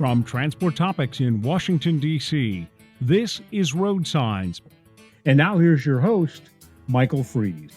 From Transport Topics in Washington, D.C., this is RoadSigns. And now here's your host, Michael Fries.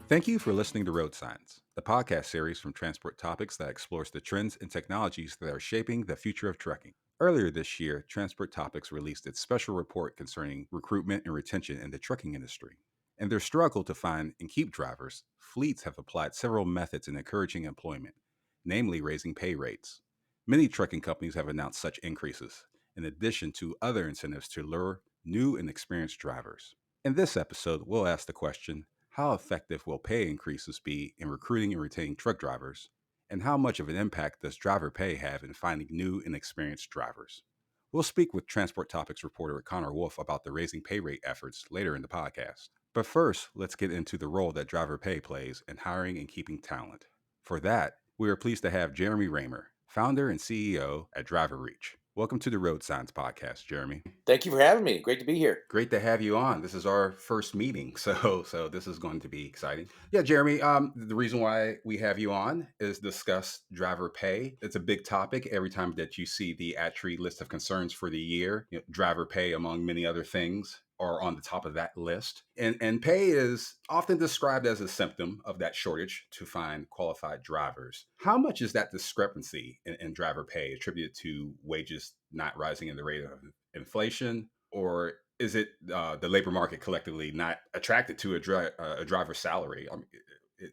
Thank you for listening to RoadSigns, the podcast series from Transport Topics that explores the trends and technologies that are shaping the future of trucking. Earlier this year, Transport Topics released its special report concerning recruitment and retention in the trucking industry. In their struggle to find and keep drivers, fleets have applied several methods in encouraging employment, namely raising pay rates. Many trucking companies have announced such increases, in addition to other incentives to lure new and experienced drivers. In this episode, we'll ask the question, how effective will pay increases be in recruiting and retaining truck drivers? And how much of an impact does driver pay have in finding new and experienced drivers? We'll speak with Transport Topics reporter Connor Wolf about the raising pay rate efforts later in the podcast. But first, let's get into the role that driver pay plays in hiring and keeping talent. For that, we are pleased to have Jeremy Raymer, founder and CEO at Driver Reach. Welcome to the Road Signs podcast, Jeremy. Thank you for having me. Great to be here. Great to have you on. This is our first meeting, so this is going to be exciting. Yeah, Jeremy, the reason why we have you on is discuss driver pay. It's a big topic every time that you see the ATRI list of concerns for the year. Driver pay, among many other things, are on the top of that list. And pay is often described as a symptom of that shortage to find qualified drivers. How much is that discrepancy in driver pay attributed to wages not rising in the rate of inflation? Or is it the labor market collectively not attracted to a driver's salary?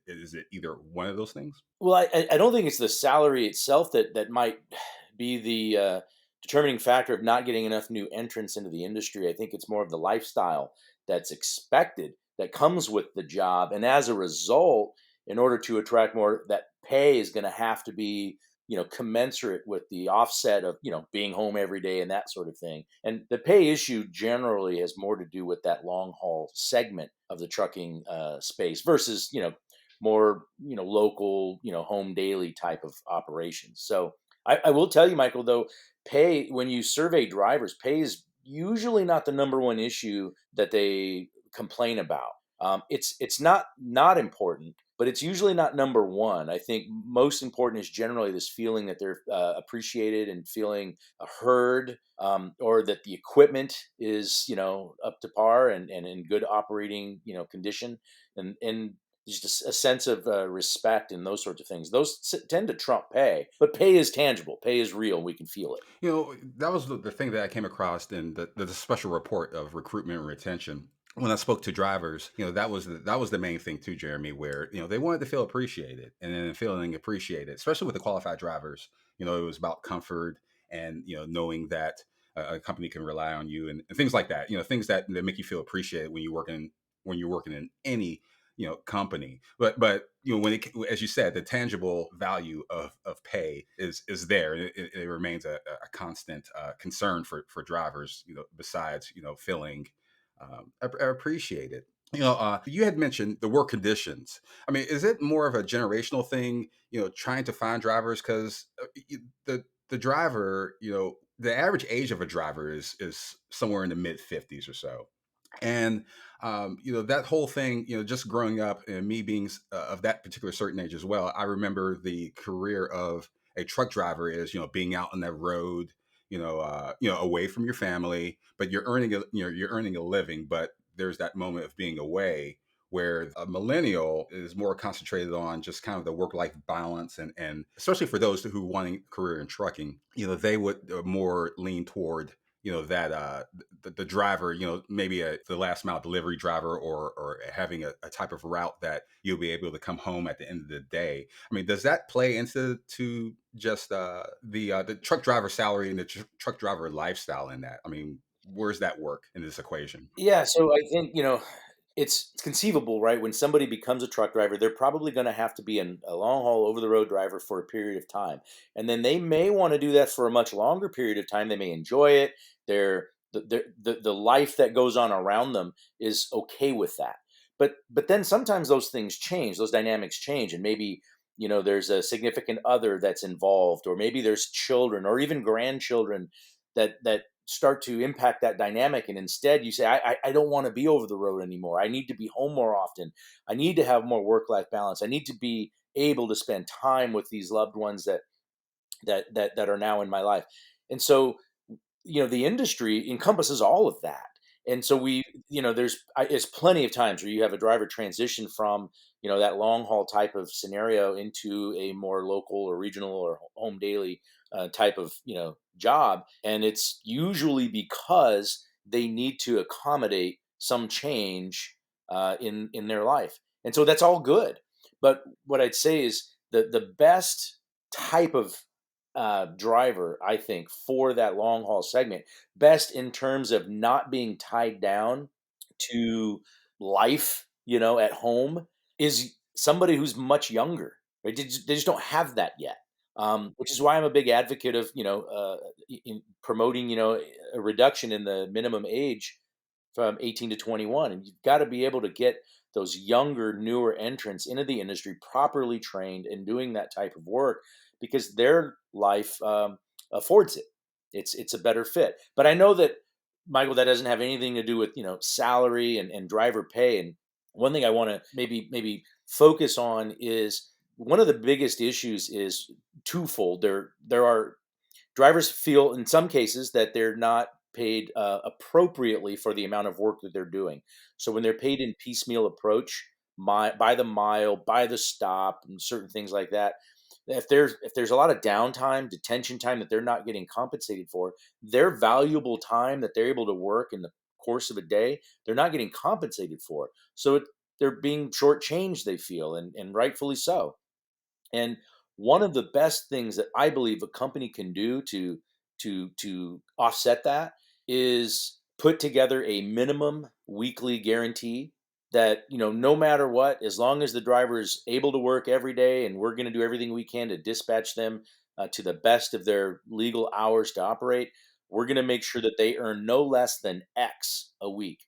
Is it either one of those things? Well, I don't think it's the salary itself that might be the determining factor of not getting enough new entrants into the industry. I think it's more of the lifestyle that's expected that comes with the job. And as a result, in order to attract more, that pay is going to have to be commensurate with the offset of being home every day and that sort of thing. And the pay issue generally has more to do with that long haul segment of the trucking space versus more local home daily type of operations. So I will tell you, Michael, though, pay, when you survey drivers, pay is usually not the number one issue that they complain about. It's not important, but it's usually not number one. I think most important is generally this feeling that they're appreciated and feeling heard, or that the equipment is up to par and in good operating condition, and just a sense of respect and those sorts of things. Those tend to trump pay, but pay is tangible. Pay is real. We can feel it. That was the thing that I came across in the special report of recruitment and retention. When I spoke to drivers, that was the main thing too, Jeremy, where they wanted to feel appreciated, and then feeling appreciated, especially with the qualified drivers. It was about comfort and knowing that a company can rely on you and things like that. Things that make you feel appreciated when you're working in any company. But when as you said, the tangible value of pay is there. It remains a constant concern for drivers. Besides feeling appreciated. You had mentioned the work conditions. I mean, is it more of a generational thing? Trying to find drivers, because the driver, the average age of a driver is somewhere in the mid-50s or so. And that whole thing, just growing up and me being of that particular certain age as well, I remember the career of a truck driver is being out on that road, away from your family, but you're earning a living, but there's that moment of being away where a millennial is more concentrated on just kind of the work-life balance, and especially for those who want a career in trucking, they would more lean toward that the driver, maybe the last mile delivery driver, or having a type of route that you'll be able to come home at the end of the day. I mean, does that play into just the truck driver salary and the truck driver lifestyle in that? I mean, where's that work in this equation? Yeah, so I think it's conceivable, right? When somebody becomes a truck driver, they're probably going to have to be a long haul over the road driver for a period of time, and then they may want to do that for a much longer period of time. They may enjoy it. The life that goes on around them is okay with that. But then sometimes those things change, those dynamics change, and maybe there's a significant other that's involved, or maybe there's children or even grandchildren that start to impact that dynamic, and instead you say, I don't want to be over the road anymore. I need to be home more often. I need to have more work-life balance. I need to be able to spend time with these loved ones that that are now in my life. And so, the industry encompasses all of that. And so there's plenty of times where you have a driver transition from, that long haul type of scenario into a more local or regional or home daily type of, job. And it's usually because they need to accommodate some change in their life. And so that's all good. But what I'd say is the best type of driver, I think, for that long haul segment, best in terms of not being tied down to life, at home, is somebody who's much younger. Right? They just don't have that yet. Which is why I'm a big advocate of, in promoting, a reduction in the minimum age from 18 to 21. And you've got to be able to get those younger, newer entrants into the industry properly trained and doing that type of work because their life affords it. It's a better fit. But I know that, Michael, that doesn't have anything to do with, salary and driver pay. And one thing I want to maybe focus on is one of the biggest issues is twofold. There are drivers feel in some cases that they're not paid appropriately for the amount of work that they're doing. So when they're paid in piecemeal approach, by the mile, by the stop, and certain things like that, if there's a lot of downtime, detention time that they're not getting compensated for, their valuable time that they're able to work in the course of a day, they're not getting compensated for. So they're being shortchanged. They feel, and rightfully so. And one of the best things that I believe a company can do to offset that is put together a minimum weekly guarantee that, no matter what, as long as the driver is able to work every day and we're going to do everything we can to dispatch them to the best of their legal hours to operate, we're going to make sure that they earn no less than X a week.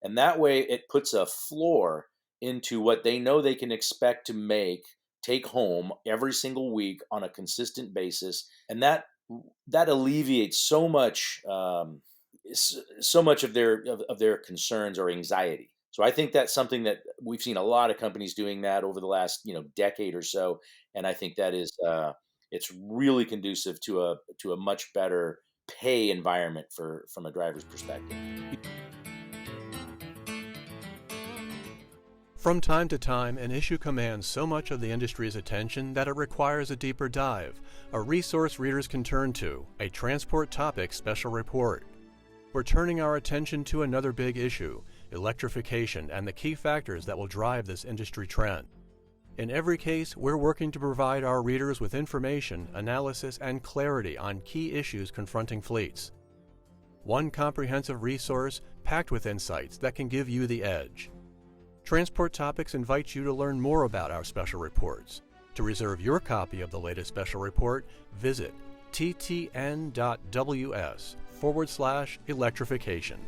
And that way it puts a floor into what they know they can expect to take home every single week on a consistent basis. And that alleviates so much of their concerns or anxiety. So I think that's something that we've seen a lot of companies doing that over the last, decade or so. And I think that is it's really conducive to a much better pay environment from a driver's perspective. From time to time, an issue commands so much of the industry's attention that it requires a deeper dive, a resource readers can turn to, a Transport Topics special report. We're turning our attention to another big issue, electrification and the key factors that will drive this industry trend. In every case, we're working to provide our readers with information, analysis, and clarity on key issues confronting fleets. One comprehensive resource packed with insights that can give you the edge. Transport Topics invites you to learn more about our special reports. To reserve your copy of the latest special report, visit ttn.ws/electrification.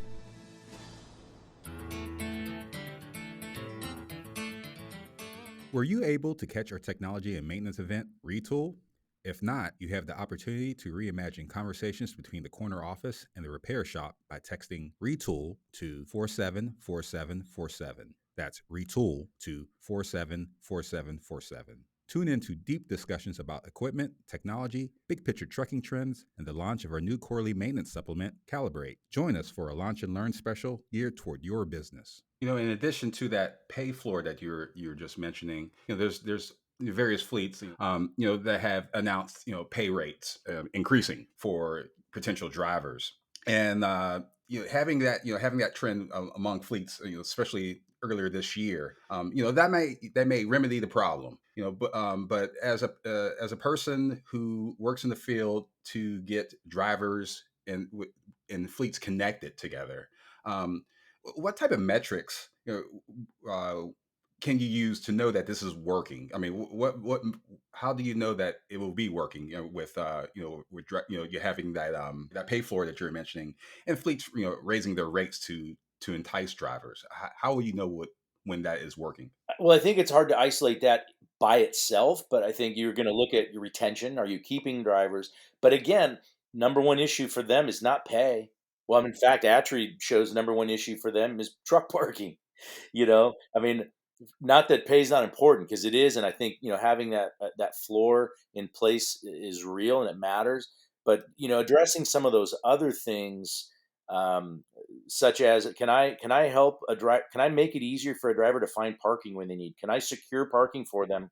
Were you able to catch our technology and maintenance event, Retool? If not, you have the opportunity to reimagine conversations between the corner office and the repair shop by texting Retool to 474747. That's Retool to 474747. Tune into deep discussions about equipment, technology, big picture trucking trends, and the launch of our new quarterly maintenance supplement, Calibrate. Join us for a Launch and Learn special geared toward your business. In addition to that pay floor that you're just mentioning, there's various fleets, that have announced, pay rates increasing for potential drivers, and having that trend among fleets, especially earlier this year, that may remedy the problem, but as a person who works in the field to get drivers and fleets connected together, what type of metrics can you use to know that this is working? I mean, how do you know that it will be working? You having that pay floor that you're mentioning, and fleets, raising their rates to entice drivers. How will you know when that is working? Well, I think it's hard to isolate that by itself, but I think you're going to look at your retention. Are you keeping drivers? But again, number one issue for them is not pay. Well, in fact, Atri shows number one issue for them is truck parking. I mean, Not that pay is not important, because it is, and I think having that floor in place is real and it matters. But addressing some of those other things, um, such as can I help a driver? Can I make it easier for a driver to find parking when they need? Can I secure parking for them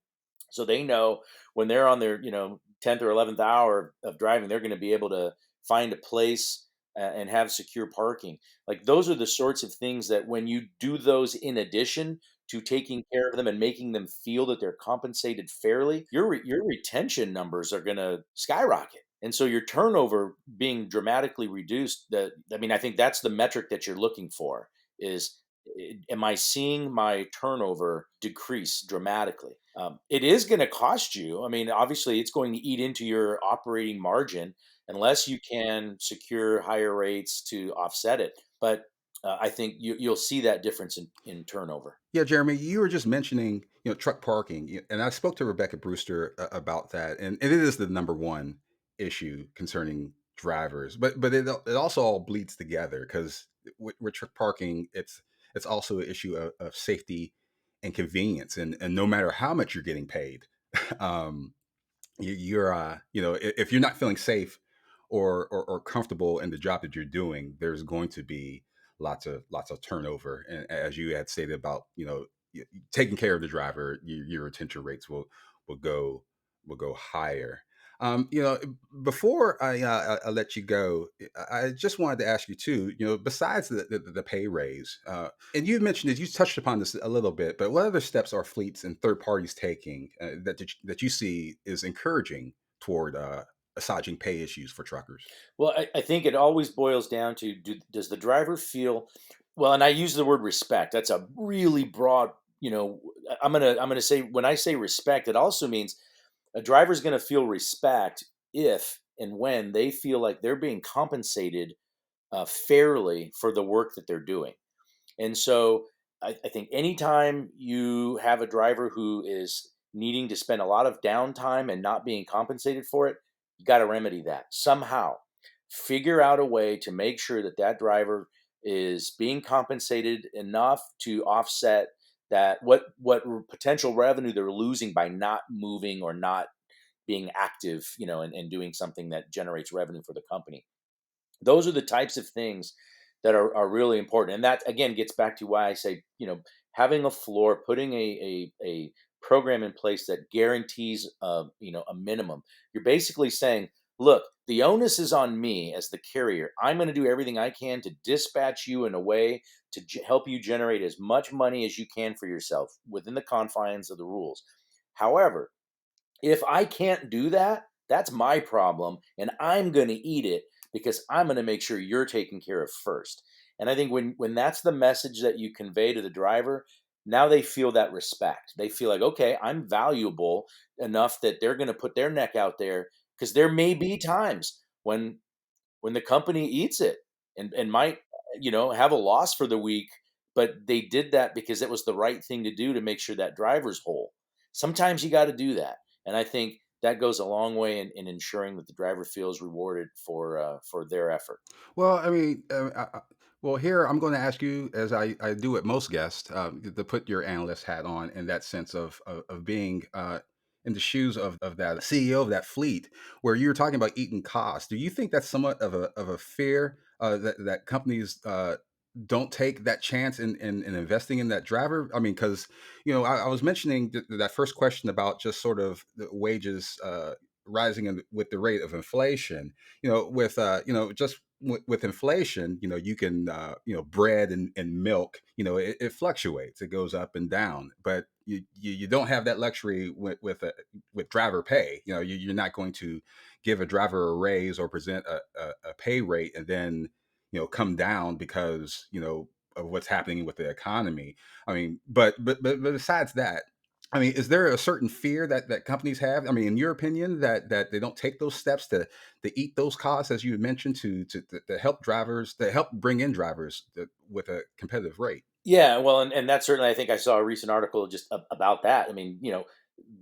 so they know when they're on their 10th or 11th hour of driving, they're going to be able to find a place and have secure parking. Like, those are the sorts of things that, when you do those in addition to taking care of them and making them feel that they're compensated fairly, your retention numbers are going to skyrocket. And so your turnover being dramatically reduced, I mean, I think that's the metric that you're looking for, is, am I seeing my turnover decrease dramatically? It is going to cost you. I mean, obviously, it's going to eat into your operating margin unless you can secure higher rates to offset it. But I think you'll see that difference in turnover. Yeah, Jeremy, you were just mentioning, truck parking, and I spoke to Rebecca Brewster about that, and it is the number one issue concerning drivers, but it also all bleeds together because with truck parking, it's also an issue of safety and convenience, and no matter how much you're getting paid, um, you're if you're not feeling safe or comfortable in the job that you're doing, there's going to be lots of turnover. And as you had stated about taking care of the driver, your retention rates will go will go higher. um, you know Before I let you go, I just wanted to ask you too, besides the pay raise, and you mentioned it, you touched upon this a little bit, but what other steps are fleets and third parties taking that you see is encouraging toward assuaging pay issues for truckers? Well, I think it always boils down to, does the driver feel well? And I use the word respect. That's a really broad. I'm gonna say, when I say respect, it also means a driver's going to feel respect if and when they feel like they're being compensated fairly for the work that they're doing. And so I think anytime you have a driver who is needing to spend a lot of downtime and not being compensated for it, you got to remedy that somehow. Figure out a way to make sure that that driver is being compensated enough to offset that what potential revenue they're losing by not moving or not being active, and doing something that generates revenue for the company. Those are the types of things that are really important. And that, again, gets back to why I say, having a floor, putting a program in place that guarantees a minimum. You're basically saying, look, the onus is on me as the carrier. I'm going to do everything I can to dispatch you in a way to help you generate as much money as you can for yourself within the confines of the rules. However, if I can't do that, that's my problem, and I'm going to eat it because I'm going to make sure you're taken care of first. And I think when that's the message that you convey to the driver, now they feel that respect. They feel like, okay, I'm valuable enough that they're going to put their neck out there, because there may be times when the company eats it and might have a loss for the week, but they did that because it was the right thing to do to make sure that driver's whole. Sometimes you got to do that, and I think that goes a long way in ensuring that the driver feels rewarded for their effort. Well, I mean, well, here I'm going to ask you, as I do with most guests, to put your analyst hat on in that sense of being in the shoes of that CEO of that fleet, where you're talking about eating costs. Do you think that's somewhat of a fear that companies don't take that chance in investing in that driver? I mean, because I was mentioning that first question about just sort of the wages rising with the rate of inflation. With just with inflation, you can bread and milk, it fluctuates, it goes up and down, but you don't have that luxury with driver pay. You're not going to give a driver a raise or present a pay rate and then come down because of what's happening with the economy. I mean, but besides that, I mean, is there a certain fear that companies have? I mean, in your opinion, that they don't take those steps to eat those costs, as you had mentioned, to help drivers, to help bring in drivers with a competitive rate? Yeah, well, and that's certainly, I think I saw a recent article just about that. I mean,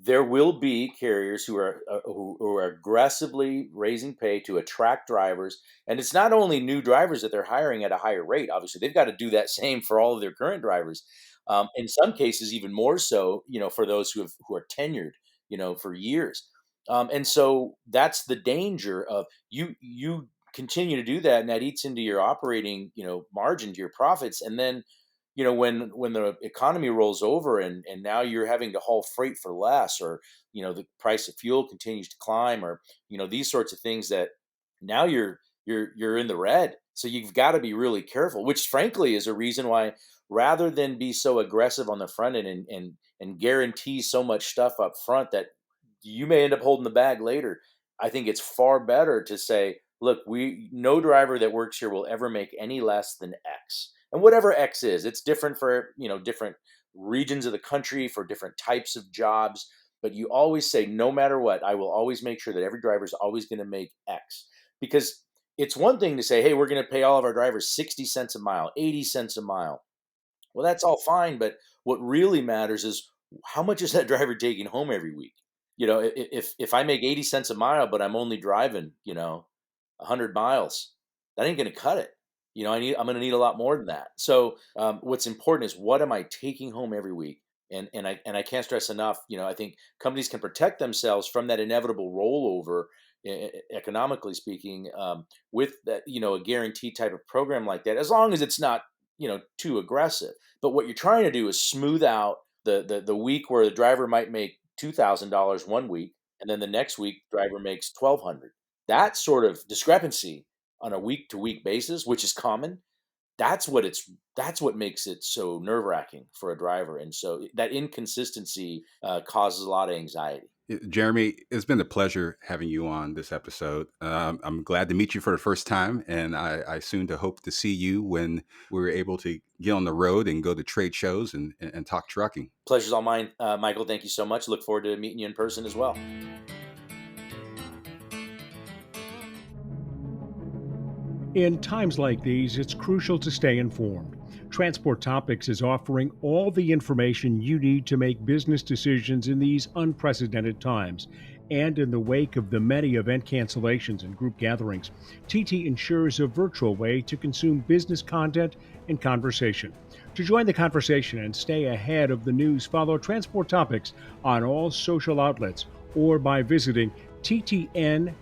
there will be carriers who are aggressively raising pay to attract drivers, and it's not only new drivers that they're hiring at a higher rate. Obviously, they've got to do that same for all of their current drivers. In some cases, even more so, for those who are tenured, for years. And so that's the danger of you continue to do that, and that eats into your operating, margin, to your profits, and then when the economy rolls over and now you're having to haul freight for less, or the price of fuel continues to climb, or these sorts of things, that now you're in the red. So you've got to be really careful, which frankly is a reason why, rather than be so aggressive on the front end and guarantee so much stuff up front that you may end up holding the bag later, I think it's far better to say, look, no driver that works here will ever make any less than X. And whatever X is, it's different for, different regions of the country, for different types of jobs. But you always say, no matter what, I will always make sure that every driver is always going to make X. Because it's one thing to say, hey, we're going to pay all of our drivers 60 cents a mile, 80 cents a mile. Well, that's all fine. But what really matters is, how much is that driver taking home every week? If I make 80 cents a mile, but I'm only driving, 100 miles, that ain't going to cut it. I'm going to need a lot more than that. So what's important is, what am I taking home every week? And I can't stress enough, I think companies can protect themselves from that inevitable rollover, economically speaking, with that, a guaranteed type of program like that, as long as it's not, too aggressive. But what you're trying to do is smooth out the week where the driver might make $2,000 one week, and then the next week driver makes 1,200. That sort of discrepancy on a week to week basis, which is common, that's what makes it so nerve wracking for a driver. And so that inconsistency causes a lot of anxiety. Jeremy, it's been a pleasure having you on this episode. I'm glad to meet you for the first time, and I soon to hope to see you when we're able to get on the road and go to trade shows and talk trucking. Pleasure's all mine, Michael. Thank you so much. Look forward to meeting you in person as well. In times like these, it's crucial to stay informed. Transport Topics is offering all the information you need to make business decisions in these unprecedented times. And in the wake of the many event cancellations and group gatherings, TT ensures a virtual way to consume business content and conversation. To join the conversation and stay ahead of the news, follow Transport Topics on all social outlets or by visiting ttn.ws/stay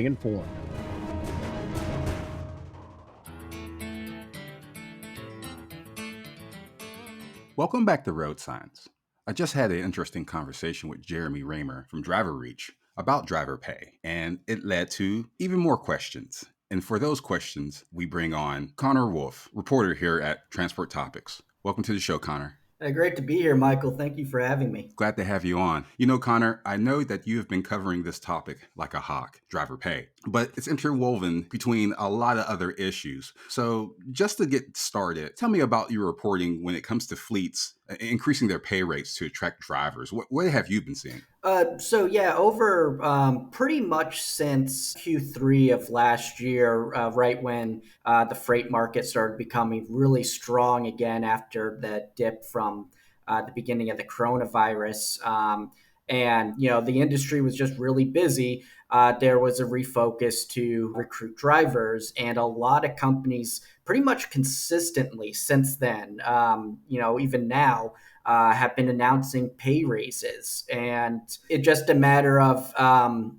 informed. Welcome back to Road Signs. I just had an interesting conversation with Jeremy Raymer from Driver Reach about driver pay, and it led to even more questions. And for those questions, we bring on Connor Wolf, reporter here at Transport Topics. Welcome to the show, Connor. Great to be here, Michael. Thank you for having me. Glad to have you on. Connor, I know that you have been covering this topic like a hawk, driver pay, but it's interwoven between a lot of other issues. So just to get started, tell me about your reporting when it comes to fleets increasing their pay rates to attract drivers. What have you been seeing? Over pretty much since Q3 of last year, right when the freight market started becoming really strong again after the dip from the beginning of the coronavirus, and the industry was just really busy. There was a refocus to recruit drivers, and a lot of companies pretty much consistently since then, even now, have been announcing pay raises. And it's just a matter of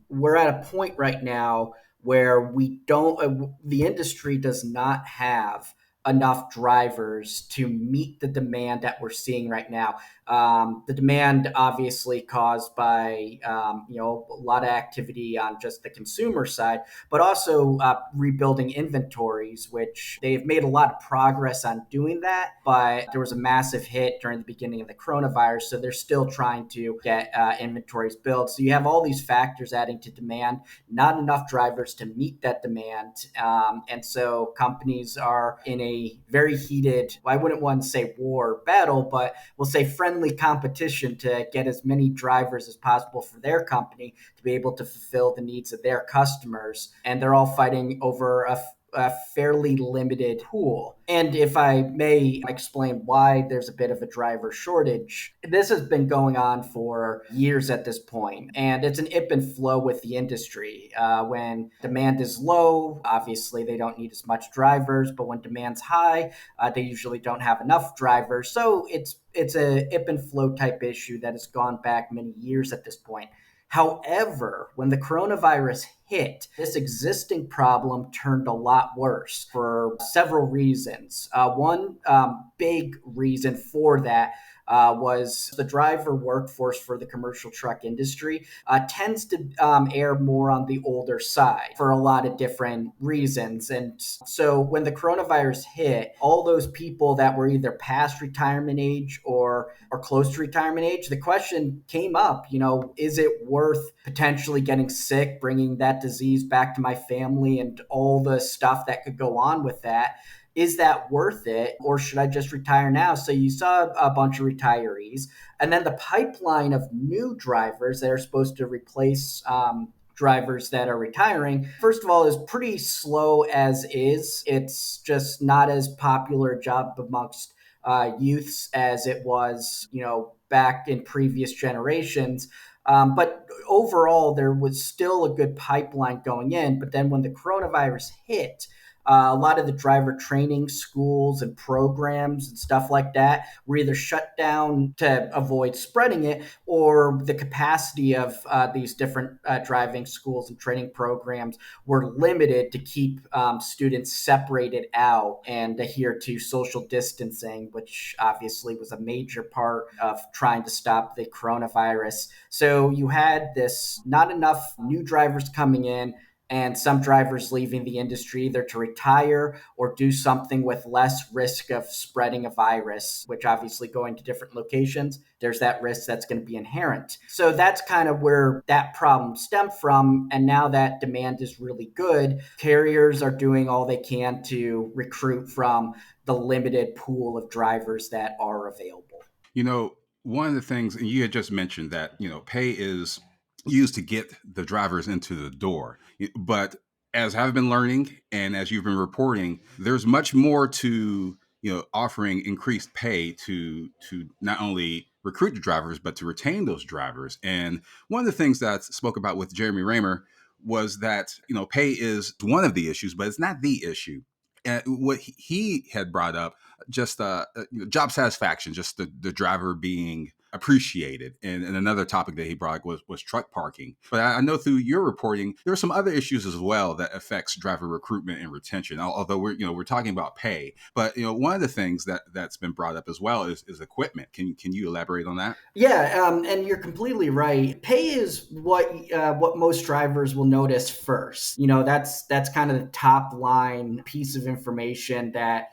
we're at a point right now where the industry does not have enough drivers to meet the demand that we're seeing right now. The demand obviously caused by a lot of activity on just the consumer side, but also rebuilding inventories, which they've made a lot of progress on doing that. But there was a massive hit during the beginning of the coronavirus, so they're still trying to get inventories built. So you have all these factors adding to demand, not enough drivers to meet that demand, and so companies are in a very heated, I wouldn't want to say war battle, but we'll say friendly competition to get as many drivers as possible for their company to be able to fulfill the needs of their customers. And they're all fighting over a fairly limited pool. And if I may explain why there's a bit of a driver shortage, this has been going on for years at this point, and it's an ebb and flow with the industry. When demand is low, obviously they don't need as much drivers, but when demand's high, they usually don't have enough drivers. So it's a ebb and flow type issue that has gone back many years at this point. However, when the coronavirus hit, this existing problem turned a lot worse for several reasons. One big reason for that was the driver workforce for the commercial truck industry tends to err more on the older side for a lot of different reasons. And so when the coronavirus hit, all those people that were either past retirement age or close to retirement age, the question came up, is it worth potentially getting sick, bringing that disease back to my family and all the stuff that could go on with that? Is that worth it, or should I just retire now? So you saw a bunch of retirees, and then the pipeline of new drivers that are supposed to replace drivers that are retiring, first of all, is pretty slow as is. It's just not as popular a job amongst youths as it was, back in previous generations. But overall, there was still a good pipeline going in. But then when the coronavirus hit, a lot of the driver training schools and programs and stuff like that were either shut down to avoid spreading it, or the capacity of these different driving schools and training programs were limited to keep students separated out and adhere to social distancing, which obviously was a major part of trying to stop the coronavirus. So you had this not enough new drivers coming in, and some drivers leaving the industry either to retire or do something with less risk of spreading a virus, which obviously going to different locations, there's that risk that's going to be inherent. So that's kind of where that problem stemmed from. And now that demand is really good, carriers are doing all they can to recruit from the limited pool of drivers that are available. One of the things, and you had just mentioned that, pay is used to get the drivers into the door. But as I've been learning and as you've been reporting, there's much more to, offering increased pay to not only recruit the drivers, but to retain those drivers. And one of the things that I spoke about with Jeremy Raymer was that, pay is one of the issues, but it's not the issue. And what he had brought up, just job satisfaction, just the driver being appreciated. And another topic that he brought was truck parking. But I know through your reporting, there are some other issues as well that affects driver recruitment and retention. Although we're talking about pay, but one of the things that's been brought up as well is equipment. Can you elaborate on that? Yeah, and you're completely right. Pay is what most drivers will notice first. That's kind of the top line piece of information that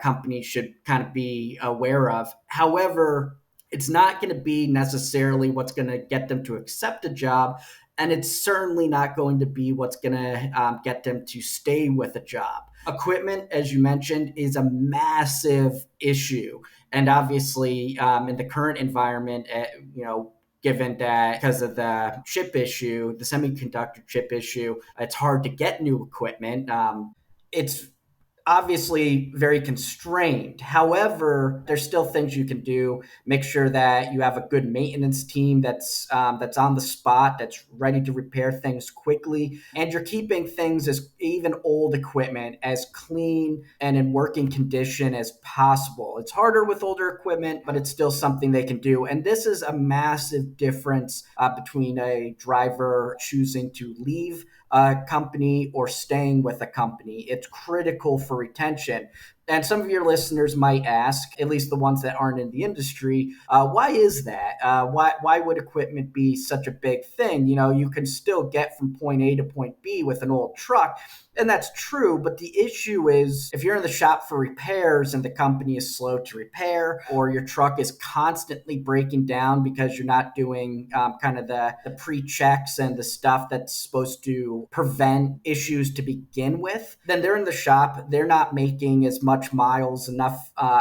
companies should kind of be aware of. However, it's not going to be necessarily what's going to get them to accept a job, and it's certainly not going to be what's going to get them to stay with a job. Equipment, as you mentioned, is a massive issue, and obviously, in the current environment, given that because of the chip issue, the semiconductor chip issue, it's hard to get new equipment. It's obviously very constrained. However, there's still things you can do. Make sure that you have a good maintenance team that's on the spot, that's ready to repair things quickly, and you're keeping things, as even old equipment, as clean and in working condition as possible. It's harder with older equipment, but it's still something they can do. And this is a massive difference between a driver choosing to leave a company or staying with a company. It's critical for retention. And some of your listeners might ask, at least the ones that aren't in the industry, why is that? Why would equipment be such a big thing? You can still get from point A to point B with an old truck. And that's true, but the issue is if you're in the shop for repairs and the company is slow to repair, or your truck is constantly breaking down because you're not doing kind of the pre-checks and the stuff that's supposed to prevent issues to begin with, then they're in the shop, they're not making as much much miles,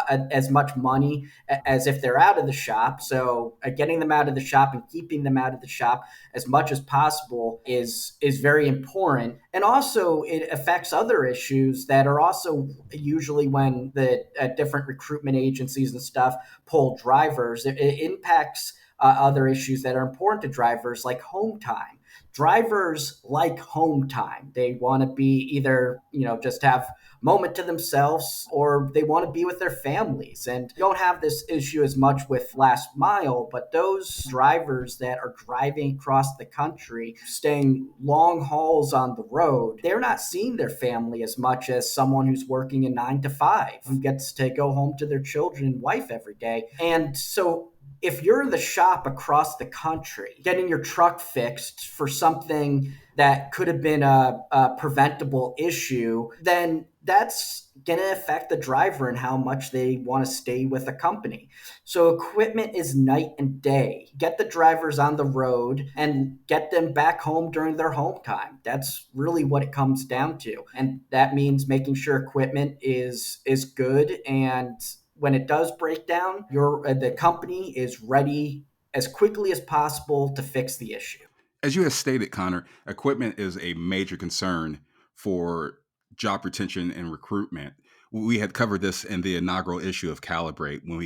as much money as if they're out of the shop. So getting them out of the shop and keeping them out of the shop as much as possible is very important. And also it affects other issues that are also usually when the different recruitment agencies and stuff pull drivers. It impacts other issues that are important to drivers, like home time. Drivers like home time. They want to be either, just have moment to themselves, or they want to be with their families. And you don't have this issue as much with last mile, but those drivers that are driving across the country, staying long hauls on the road, they're not seeing their family as much as someone who's working a 9 to 5, who gets to go home to their children and wife every day. And so if you're in the shop across the country getting your truck fixed for something that could have been a preventable issue, then that's going to affect the driver and how much they want to stay with a company. So equipment is night and day. Get the drivers on the road and get them back home during their home time. That's really what it comes down to. And that means making sure equipment is good, and when it does break down, the company is ready as quickly as possible to fix the issue. As you have stated, Connor, equipment is a major concern for job retention and recruitment. We had covered this in the inaugural issue of Calibrate when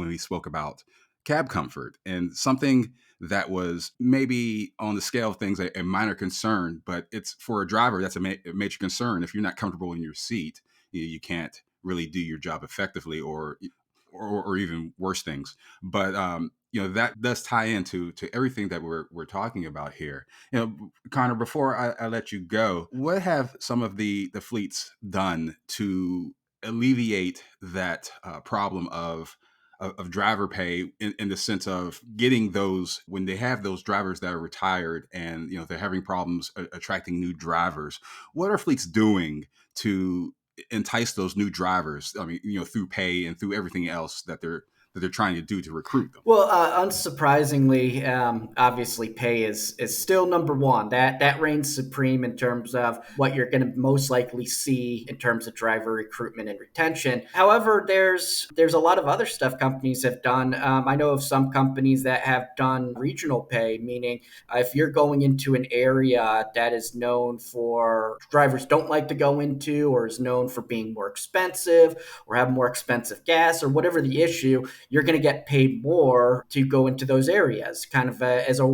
we spoke about cab comfort, and something that was maybe on the scale of things a minor concern, but it's for a driver that's a major concern. If you're not comfortable in your seat, you can't really do your job effectively, or even worse things. But that does tie into everything that we're talking about here. Connor, before I let you go, what have some of the fleets done to alleviate that problem of driver pay, in the sense of getting those, when they have those drivers that are retired and they're having problems attracting new drivers? What are fleets doing to entice those new drivers? I mean, through pay and through everything else that they're trying to do to recruit them. Well, unsurprisingly, obviously, pay is still number one. That reigns supreme in terms of what you're going to most likely see in terms of driver recruitment and retention. However, there's a lot of other stuff companies have done. I know of some companies that have done regional pay, meaning if you're going into an area that is known for drivers don't like to go into, or is known for being more expensive, or have more expensive gas, or whatever the issue, you're going to get paid more to go into those areas, kind of as a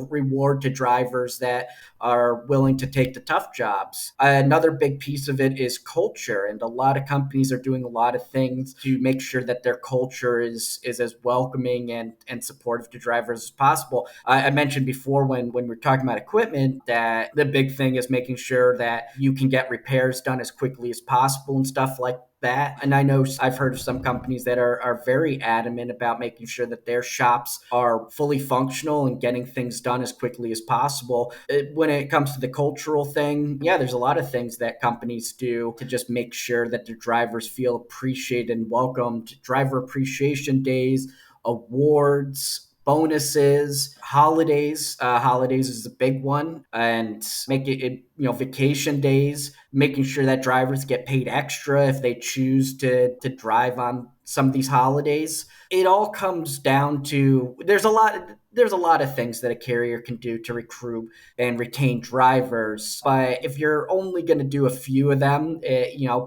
reward to drivers that are willing to take the tough jobs. Another big piece of it is culture, and a lot of companies are doing a lot of things to make sure that their culture is as welcoming and supportive to drivers as possible. I mentioned before when we were talking about equipment that the big thing is making sure that you can get repairs done as quickly as possible and stuff like that. And I know I've heard of some companies that are very adamant about making sure that their shops are fully functional and getting things done as quickly as possible. When it comes to the cultural thing, yeah, there's a lot of things that companies do to just make sure that their drivers feel appreciated and welcomed. Driver appreciation days, awards, bonuses, holidays. Holidays is a big one, and make it vacation days, making sure that drivers get paid extra if they choose to drive on some of these holidays. It all comes down to there's a lot of things that a carrier can do to recruit and retain drivers. But if you're only going to do a few of them,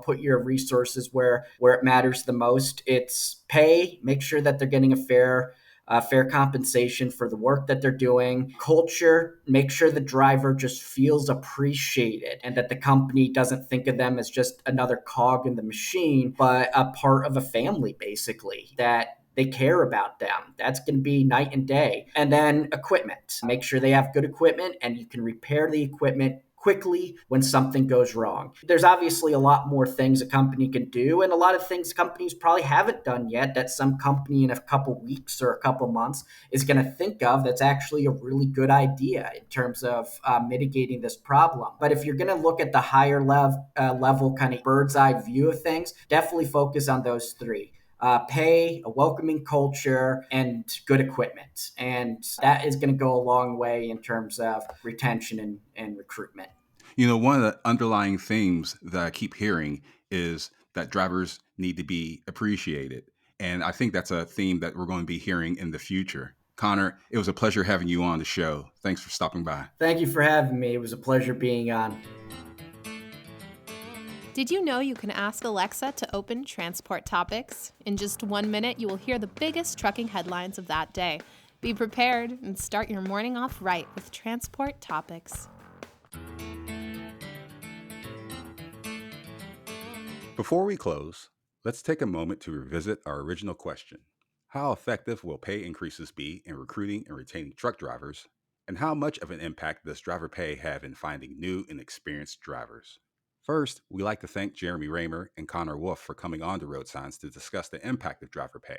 put your resources where it matters the most. It's pay, make sure that they're getting a fair compensation for the work that they're doing. Culture, make sure the driver just feels appreciated and that the company doesn't think of them as just another cog in the machine, but a part of a family, basically, that they care about them. That's going to be night and day. And then equipment. Make sure they have good equipment and you can repair the equipment quickly when something goes wrong. There's obviously a lot more things a company can do, and a lot of things companies probably haven't done yet that some company in a couple weeks or a couple months is going to think of that's actually a really good idea in terms of mitigating this problem. But if you're going to look at the higher level kind of bird's eye view of things, definitely focus on those three. Pay, a welcoming culture, and good equipment. And that is going to go a long way in terms of retention and recruitment. One of the underlying themes that I keep hearing is that drivers need to be appreciated. And I think that's a theme that we're going to be hearing in the future. Connor, it was a pleasure having you on the show. Thanks for stopping by. Thank you for having me. It was a pleasure being on. Did you know you can ask Alexa to open Transport Topics? In just 1 minute, you will hear the biggest trucking headlines of that day. Be prepared and start your morning off right with Transport Topics. Before we close, let's take a moment to revisit our original question. How effective will pay increases be in recruiting and retaining truck drivers? And how much of an impact does driver pay have in finding new and experienced drivers? First, we'd like to thank Jeremy Raymer and Connor Wolf for coming on to RoadSigns to discuss the impact of driver pay.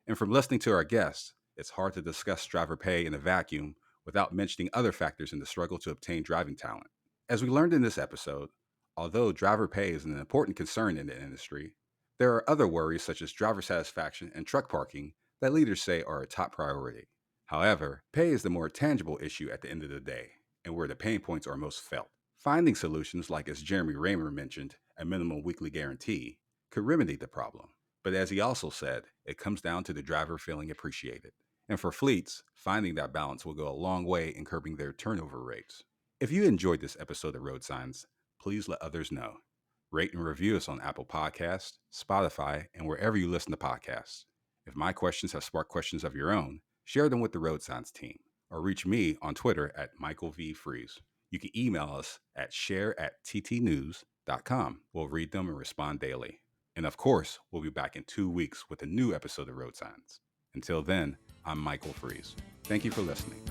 And from listening to our guests, it's hard to discuss driver pay in a vacuum without mentioning other factors in the struggle to obtain driving talent. As we learned in this episode, although driver pay is an important concern in the industry, there are other worries such as driver satisfaction and truck parking that leaders say are a top priority. However, pay is the more tangible issue at the end of the day, and where the pain points are most felt. Finding solutions like, as Jeremy Raymer mentioned, a minimum weekly guarantee could remedy the problem. But as he also said, it comes down to the driver feeling appreciated. And for fleets, finding that balance will go a long way in curbing their turnover rates. If you enjoyed this episode of Road Signs, please let others know. Rate and review us on Apple Podcasts, Spotify, and wherever you listen to podcasts. If my questions have sparked questions of your own, share them with the Road Signs team, or reach me on Twitter at Michael V. Freeze. You can email us at share@ttnews.com. We'll read them and respond daily. And of course, we'll be back in 2 weeks with a new episode of Road Signs. Until then, I'm Michael Freeze. Thank you for listening.